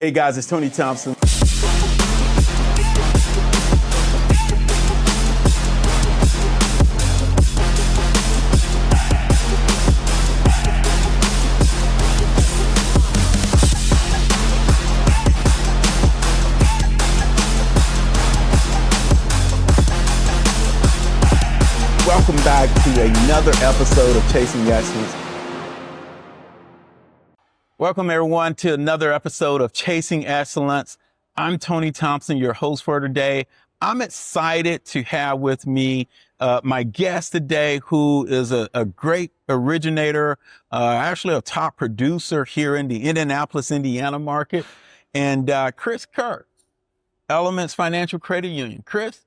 Hey guys, it's Tony Thompson. Welcome back to another episode of Chasing Excellence. Welcome everyone to another episode of Chasing Excellence. I'm Tony Thompson, your host for today. I'm excited to have with me my guest today, who is a great originator, actually a top producer here in the Indianapolis, Indiana market, and Chris Kerr, Elements Financial Credit Union. Chris,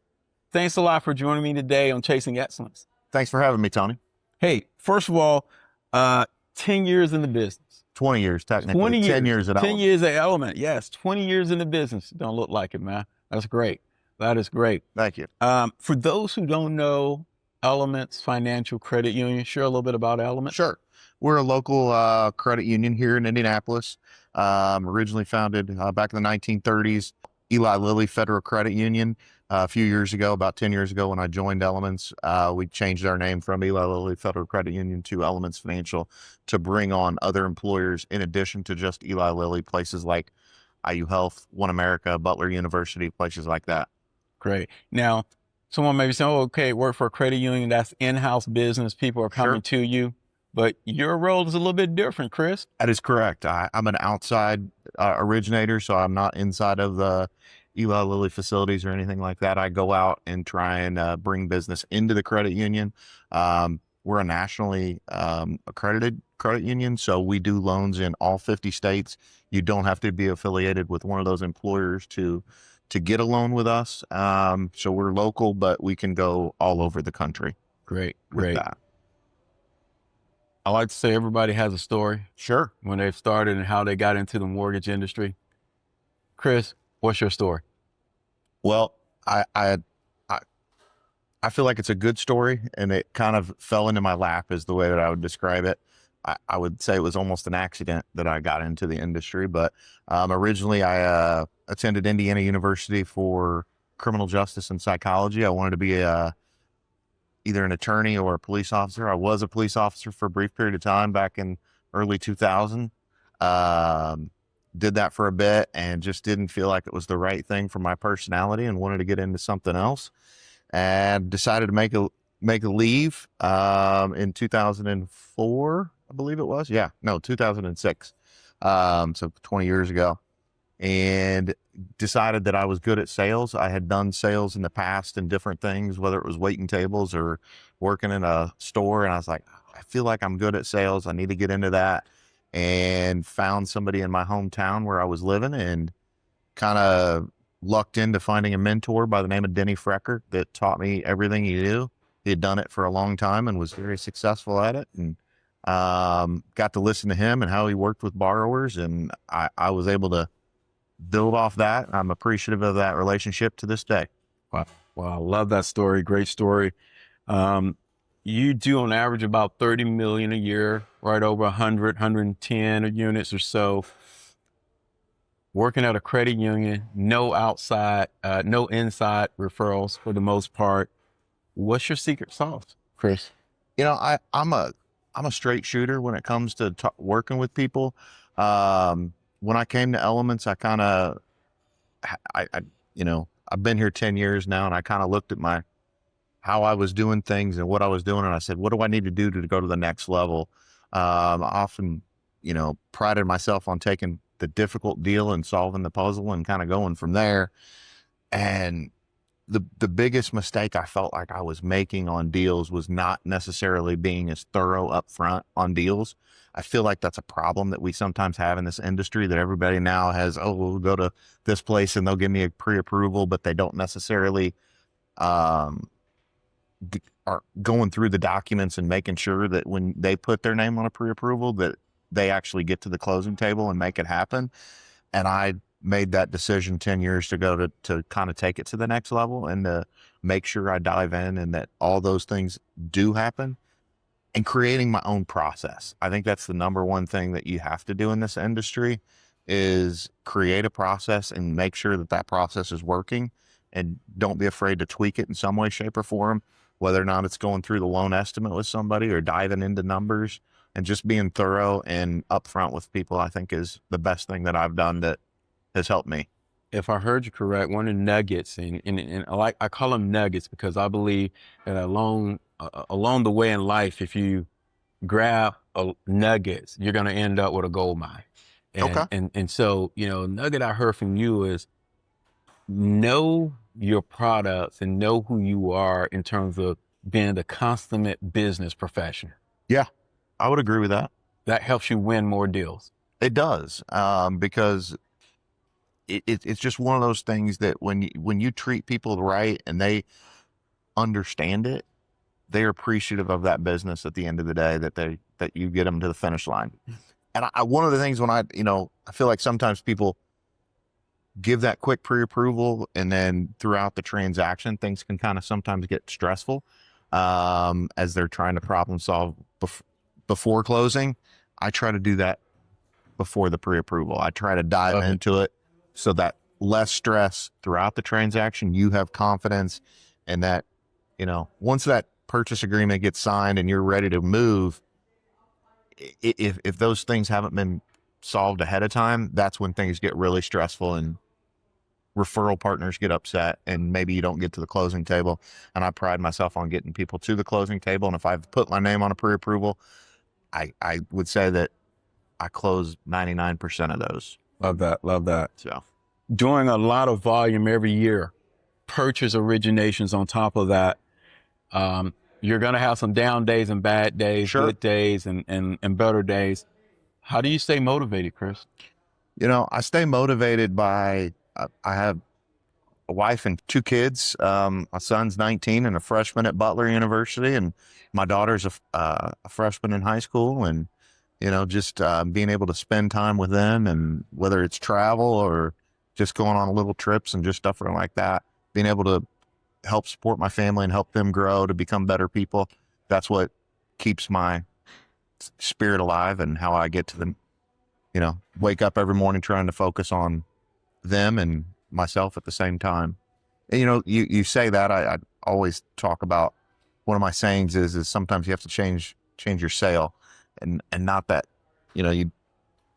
thanks a lot for joining me today on Chasing Excellence. Thanks for having me, Tony. Hey, first of all, 10 years in the business. 20 years, technically. 20 years. 10 years at Element. 10 years at Element, yes. 20 years in the business. Don't look like it, man. That's great. That is great. Thank you. For those who don't know Elements Financial Credit Union, share a little bit about Element. Sure. We're a local credit union here in Indianapolis, originally founded back in the 1930s. Eli Lilly Federal Credit Union. A few years ago, about 10 years ago when I joined Elements, we changed our name from Eli Lilly Federal Credit Union to Elements Financial to bring on other employers in addition to just Eli Lilly, places like IU Health, One America, Butler University, places like that. Great. Now, someone may be saying, oh, okay, work for a credit union, that's in-house business, people are coming to you, but your role is a little bit different, Chris. That is correct. I'm an outside originator, so I'm not inside of the Eli Lilly facilities or anything like that. I go out and try and bring business into the credit union. We're a nationally accredited credit union, so we do loans in all 50 states. You don't have to be affiliated with one of those employers to get a loan with us. So we're local, but we can go all over the country. Great. That. I like to say everybody has a story. Sure. When they've started and how they got into the mortgage industry. Chris, what's your story? Well, I feel like it's a good story, and it kind of fell into my lap is the way that I would describe it. I would say it was almost an accident that I got into the industry, but originally I attended Indiana University for criminal justice and psychology. I wanted to be either an attorney or a police officer. I was a police officer for a brief period of time back in early 2000. Did that for a bit and just didn't feel like it was the right thing for my personality and wanted to get into something else, and decided to make a leave in 2004, I believe it was. 2006. So 20 years ago, and decided that I was good at sales. I had done sales in the past and different things, whether it was waiting tables or working in a store. And I was like, I feel like I'm good at sales. I need to get into that. And found somebody in my hometown where I was living and kind of lucked into finding a mentor by the name of Denny Frecker that taught me everything he knew. He had done it for a long time and was very successful at it, and got to listen to him and how he worked with borrowers. And I was able to build off that. I'm appreciative of that relationship to this day. Wow. I love that story. Great story. You do on average about 30 million a year, right over 100, 110 units or so. Working at a credit union, no inside referrals for the most part. What's your secret sauce, Chris? You know, I'm a straight shooter when it comes to working with people. When I came to Elements, I've been here 10 years now, and I kind of looked at how I was doing things and what I was doing. And I said, what do I need to do to go to the next level? I often, prided myself on taking the difficult deal and solving the puzzle and kind of going from there. And the biggest mistake I felt like I was making on deals was not necessarily being as thorough up front on deals. I feel like that's a problem that we sometimes have in this industry, that everybody now has, we'll go to this place and they'll give me a pre-approval, but they don't necessarily are going through the documents and making sure that when they put their name on a pre-approval that they actually get to the closing table and make it happen. And I made that decision 10 years ago to kind of take it to the next level and to make sure I dive in and that all those things do happen, and creating my own process. I think that's the number one thing that you have to do in this industry is create a process and make sure that that process is working, and don't be afraid to tweak it in some way, shape, or form, whether or not it's going through the loan estimate with somebody or diving into numbers, and just being thorough and upfront with people, I think, is the best thing that I've done that has helped me. If I heard you correct, one of the nuggets, and I call them nuggets because I believe that along the way in life, if you grab nuggets, you're going to end up with a gold mine. And, Okay. and so, nugget I heard from you is know your products and know who you are in terms of being the consummate business professional. Yeah, I would agree with that. That helps you win more deals. It does, because it's just one of those things that when you treat people right and they understand it, they're appreciative of that business at the end of the day, that you get them to the finish line. And one of the things when I feel like sometimes people give that quick pre-approval, and then throughout the transaction, things can kind of sometimes get stressful as they're trying to problem solve before closing. I try to do that before the pre-approval. I try to dive into it so that less stress throughout the transaction. You have confidence, and that, once that purchase agreement gets signed and you're ready to move, if those things haven't been solved ahead of time, that's when things get really stressful and referral partners get upset, and maybe you don't get to the closing table. And I pride myself on getting people to the closing table. And if I've put my name on a pre-approval, I would say that I close 99% of those. Love that. So Doing a lot of volume every year, purchase originations on top of that. You're going to have some down days and bad days, Sure. Good days and better days. How do you stay motivated, Chris? I stay motivated by, I have a wife and 2 kids. My son's 19 and a freshman at Butler University, and my daughter's a freshman in high school. And, just being able to spend time with them, and whether it's travel or just going on little trips and just stuff like that, being able to help support my family and help them grow to become better people. That's what keeps my spirit alive, and how I get to them, wake up every morning trying to focus on them and myself at the same time. And, you say that, I always talk about, one of my sayings is sometimes you have to change your sail, and not that,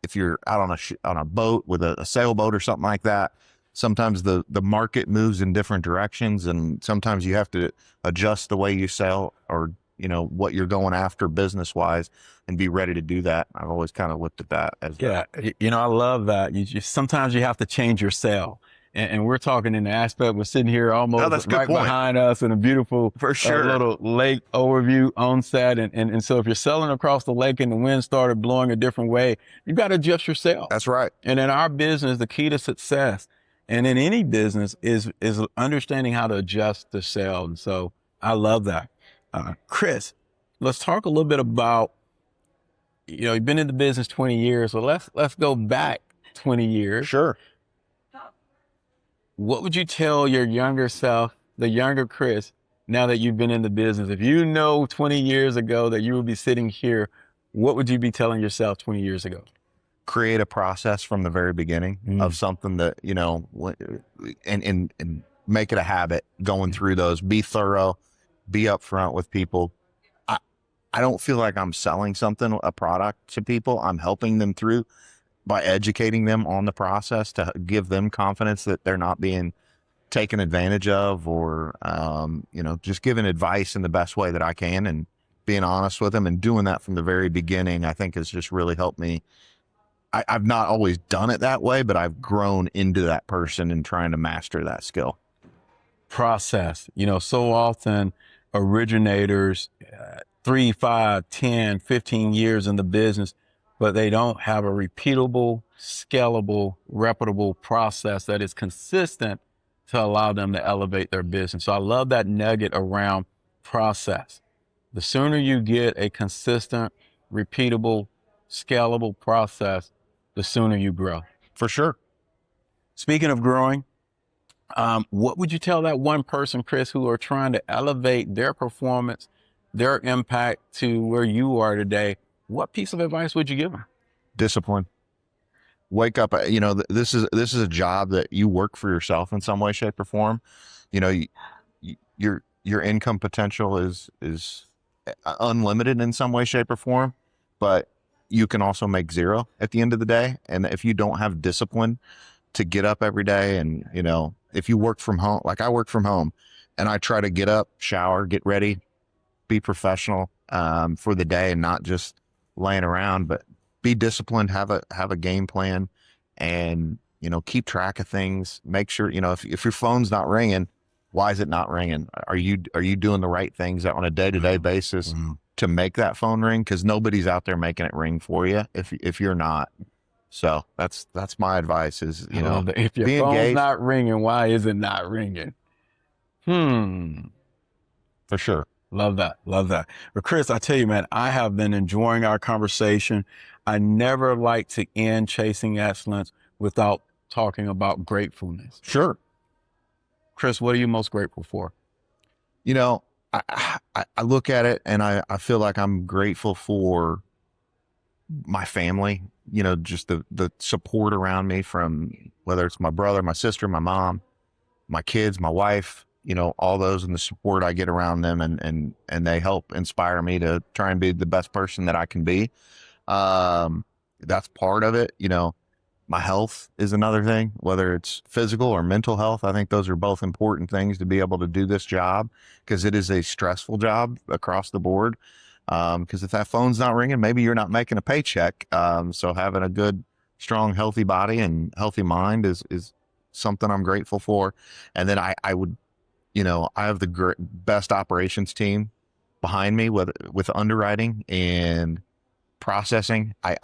if you're out on a boat with a sailboat or something like that, sometimes the market moves in different directions, and sometimes you have to adjust the way you sail, or, what you're going after business wise, and be ready to do that. I've always kind of looked at that as I love that. Sometimes you have to change your sail. And we're talking in the aspect, we're sitting here almost right behind us in a beautiful for sure little lake overview on set. And so if you're sailing across the lake and the wind started blowing a different way, you got to adjust your sail. That's right. And in our business, the key to success, and in any business, is understanding how to adjust the sail. And so I love that. Chris, let's talk a little bit about, you've been in the business 20 years. So let's go back 20 years. Sure. What would you tell your younger self, the younger Chris, now that you've been in the business? If 20 years ago that you would be sitting here, what would you be telling yourself 20 years ago? Create a process from the very beginning of something that, and make it a habit going through those. Be thorough, be upfront with people. I don't feel like I'm selling a product to people. I'm helping them through by educating them on the process to give them confidence that they're not being taken advantage of, or, just giving advice in the best way that I can, and being honest with them, and doing that from the very beginning, I think has just really helped me. I've not always done it that way, but I've grown into that person and trying to master that skill. Process, so often originators, 3, 5, 10, 15 years in the business, but they don't have a repeatable, scalable, reputable process that is consistent to allow them to elevate their business. So I love that nugget around process. The sooner you get a consistent, repeatable, scalable process, the sooner you grow. For sure. Speaking of growing, what would you tell that one person, Chris, who are trying to elevate their performance, their impact to where you are today? What piece of advice would you give them? Discipline. wake up, this is a job that you work for yourself in some way, shape, or form. Your income potential is unlimited in some way, shape, or form, but you can also make zero at the end of the day. And if you don't have discipline to get up every day, and if you work from home, like I work from home, and I try to get up, shower, get ready, be professional for the day, and not just laying around, but be disciplined, have a game plan, and keep track of things. Make sure if your phone's not ringing, why is it not ringing? Are you doing the right things on a day-to-day basis to make that phone ring? Because nobody's out there making it ring for you if you're not. So that's my advice is, if your be phone's engaged. not ringing, why is it not ringing? For sure. Love that. Love that. But Chris, I tell you, man, I have been enjoying our conversation. I never like to end Chasing Excellence without talking about gratefulness. Sure. Chris, what are you most grateful for? I look at it and I feel like I'm grateful for my family, just the support around me, from whether it's my brother, my sister, my mom, my kids, my wife, all those, and the support I get around them, and they help inspire me to try and be the best person that I can be. That's part of it. My health is another thing, whether it's physical or mental health. I think those are both important things to be able to do this job, because it is a stressful job across the board. Because if that phone's not ringing, maybe you're not making a paycheck. So having a good, strong, healthy body and healthy mind is something I'm grateful for. And then I have the best operations team behind me with underwriting and processing. I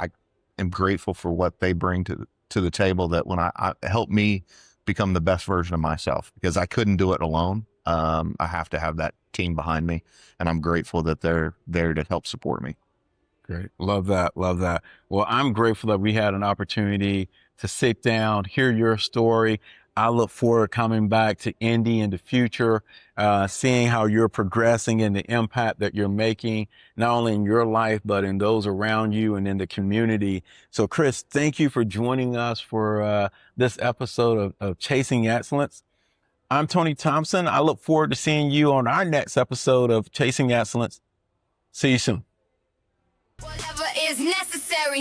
am grateful for what they bring to the table, that when I help me become the best version of myself, because I couldn't do it alone. I have to have that team behind me, and I'm grateful that they're there to help support me. Great. Love that. Love that. Well, I'm grateful that we had an opportunity to sit down, hear your story. I look forward to coming back to Indy in the future, seeing how you're progressing and the impact that you're making, not only in your life, but in those around you and in the community. So Chris, thank you for joining us for this episode of Chasing Excellence. I'm Tony Thompson. I look forward to seeing you on our next episode of Chasing Excellence. See you soon. Whatever is necessary.